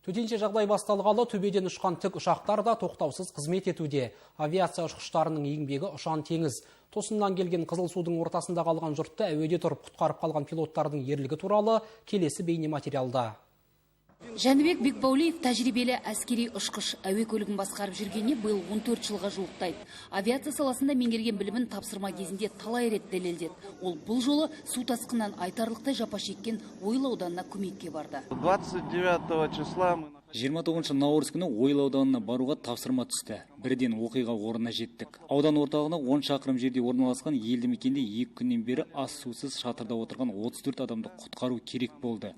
Төтенше жағдай басталғалы төбеден ұшқан тік ұшақтар да тоқтаусыз қызмет етуде. Авиация ұшқыштарының еңбегі ұшан теңіз. Тосыннан келген Қызыл судың ортасында қалған жұртты әуеде тұрып құтқарып қалған пилоттардың ерлігі туралы келесі бейне материалда. Жәнібек Бекбаулиев тәжірибелі әскери ұшқыш, әуе көлігін басқарып жүргеніне биыл 14 жылға жуықтайды. Авиация саласында меңгерген білімін тапсырма кезінде талай рет дәлелдеді. Ол бұл жолы су тасқынынан айтарлықтай жапа шеккен Ойыл ауданына көмекке барды. 29 числа 29 наурыз күні Ойыл ауданына баруға тапсырма түсті. Бірден оқиға орнына жеттік. Аудан орталығына 10 шақырым жерде орналасқан елді мекенде 2 күннен бері ас сусыз шатырда отырған 34 адамды құтқару керек болды.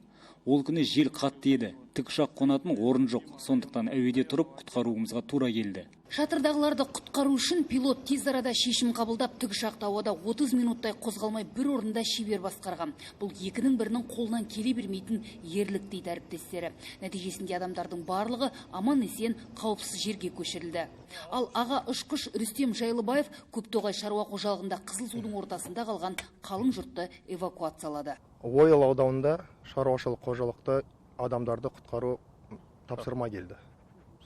Ол күні жел қатты еді. Тікұшақ қонатын орын жоқ. Сондықтан әуеде тұрып құтқаруымызға тура келді. Шатырдағыларды құтқару үшін пилот тез арада шешім қабылдап, тікұшақты ауада 30 минуттай қозғалмай бір орында шебер басқарған. Бұл екінің бірінің қолынан келе бермейтін ерлік дейді әріптестері. Нәтижесінде адамдардың барлығы аман есен қауіпсіз жерге көшірілді. Ал аға ұшқыш Рүстем Жайлыбаев Көптоғай шаруа қожалығында Қызыл судың ортасында қалған қалың жұртты эвакуациялады. Ойыл ауданында шаруашылық қожалықты адамдарды құтқару тапсырма келді.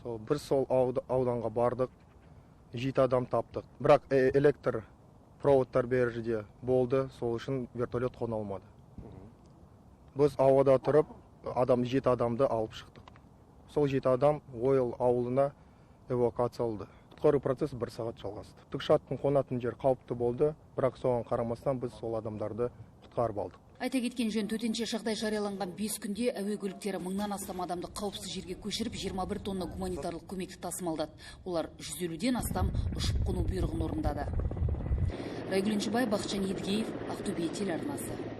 Бір сол ауданға бардық, 7 адам таптық. Бірақ электр проводтар бер жерде болды, сол үшін вертолет қона алмады. Біз ауада тұрып, 7 адамды алып шықтық. Сол 7 адам Ойыл ауылына эвакуацияланды. Құтқару процесі 1 сағат жалғасты. Тікұшақтың қонатын жер қауіпті болды, бірақ соған қарамастан біз сол адамдарды құтқарып алдық. Айта кеткен жөн, төтенше жағдай жарияланған 5 күнде әуе көліктері 1000-нан астам адамды қауіпсіз жерге көшіріп 21 тонна гуманитарлық көмекті тасымалдады. Олар 150-ден астам ұшып қону бұйрығын орындады. Райгүл Эншібай, Бақытжан Едігеев, Ақтөбе телеарнасы.